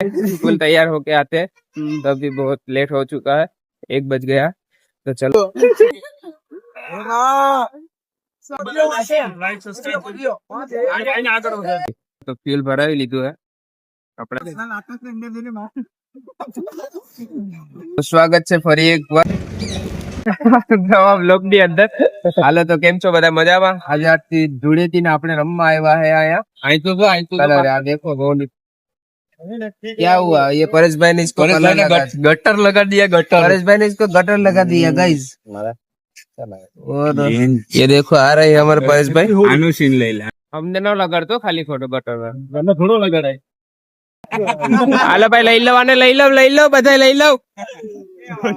बिल्कुल तैयार होके आते हैं, तो अभी बहुत लेट हो चुका है, 1 बज गया। तो चलो तो फ्यूल भरावी લીધું है આપણે। તો સ્વાગત છે ફરી એક વાર નવા બ્લોગ ની અંદર। હાલો તો કેમ છો બધા, મજામાં? આજે આજથી ધૂળેટી ને આપણે રમવા આવ્યા है आया। અહીં तो कलर यार देखो बहुत क्या हुआ, ये परेश भाई ने इसको गटर लगा दिया, गटर परेश भाई ने इसको गटर लगा दिया गाइस। और ये देखो आ रहे हैं हमारे परेश भाई, आनु सीन ले ले। हमने ना लगा तो खाली फोटो गटर में थोड़ो लगा रहा है। હાલો ભાઈ લઈ લો બધા લઈ લો।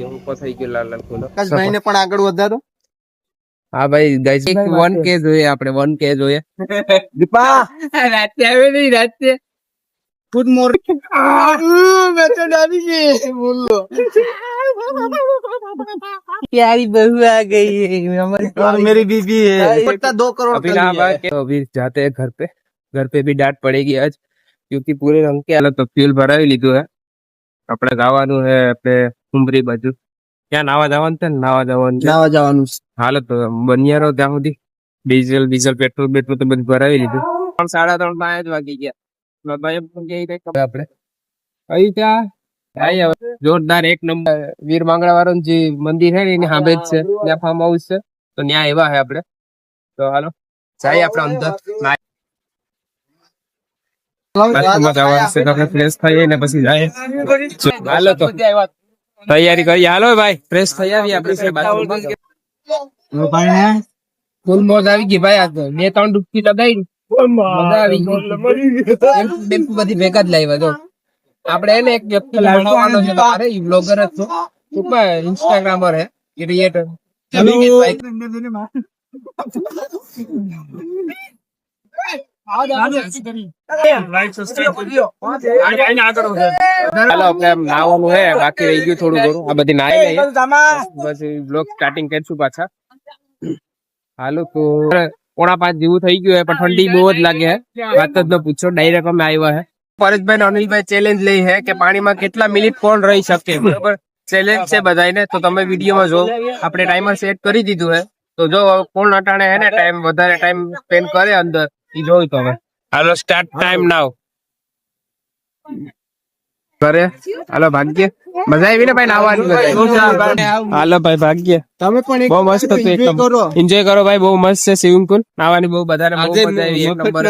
ઉપર થઈ ગયો લાલ લાલ ખોલો ભાઈ ને પણ આગળ વધારો। હા ભાઈ ગાઈસ 1k જોઈએ આપણે, 1k જોઈએ। દીપા રાતે આવે નહીં, રાતે ગુડ મોર્નિંગ। मैं तो डरी गई, बोल लो प्यारी बहू आ गई है हमारी, और मेरी बीबी है। 2 करोड़ अभी ना भाई, तो अभी जाते हैं घर पे भी डांट पड़ेगी आज, क्योंकि पूरे रंग के हालत। तो फ्यूल भरावी લીધું है, આપણે ગાવાનું है આપણે ઉમરી બાજુ। ત્યાં નાવા જવાનું છે। હાલો તો બન્યા રહો ત્યાં સુધી। ડીઝલ પેટ્રોલ તો બધું ભરાવી લીધું। 3:30 5 વાગી ગયા। આપણે અહીં ત્યાં જોરદાર 1 નંબર વીર માંગડા વાળું જે મંદિર છે ને એની સામે જ છે, ત્યાં ફાર્મ હાઉસ છે। તો ત્યાં એવા છે આપણે। તો હાલો જઈએ આપણે અંદર, ફ્રેશ થઈએ ને પછી જાય। હાલો તો તૈયારી કરીએ। હાલો ભાઈ ફ્રેશ થઈ આવીએ આપણે। ફૂલ મોજ આવી ગઈ ભાઈ, આ 2-3 ડૂબકી લગાવી મજા આવી ગઈ। બધી ભેગા જ લાવ્યા જો આપણે એને એક વ્યક્તિ બનાવવાનો છે, અરે ઈ બ્લોગર જ છો, ટૂંકમાં ઇન્સ્ટાગ્રામર હે, ક્રિએટર। હાલો આપણે નાવાનું હે, બાકી રહી ગયું થોડું ઘણું, આ બધી નાઈ લઈએ પછી બ્લોગ સ્ટાર્ટિંગ કરશું પાછા। હાલો તો 4:45 જેવું થઈ ગયું હે, પણ ઠંડી બહુ જ લાગે હે, વાત જ ન પૂછો। ડાયરેક્ટ અમે આવ્યા હે। પરેશભાઈ ને અનિલભાઈ ચેલેન્જ લઈ હે કે પાણીમાં કેટલા મિનિટ કોણ રહી શકે, બરાબર? ચેલેન્જ છે બધાને, તો તમે વિડીયોમાં જો, આપણે ટાઈમર સેટ કરી દીધું હે। તો જો કોણ અટાણે હે ને ટાઈમ વધારે ટાઈમ સ્પેન્ડ કરે અંદર, ઈ જોઈ તમે। હાલો સ્ટાર્ટ ટાઈમ નાવ કરે। હાલો ભાગ્ય, મજા આવી ને ભાઈ નાવાની? હાલો ભાઈ ભાગ્ય, તમે પણ બહુ મસ્ત હતું, એન્જોય કરો ભાઈ, બહુ મસ્ત છે સ્વિમિંગ પુલ, નાવાની બહુ વધારે મજા આવી, 1 નંબર।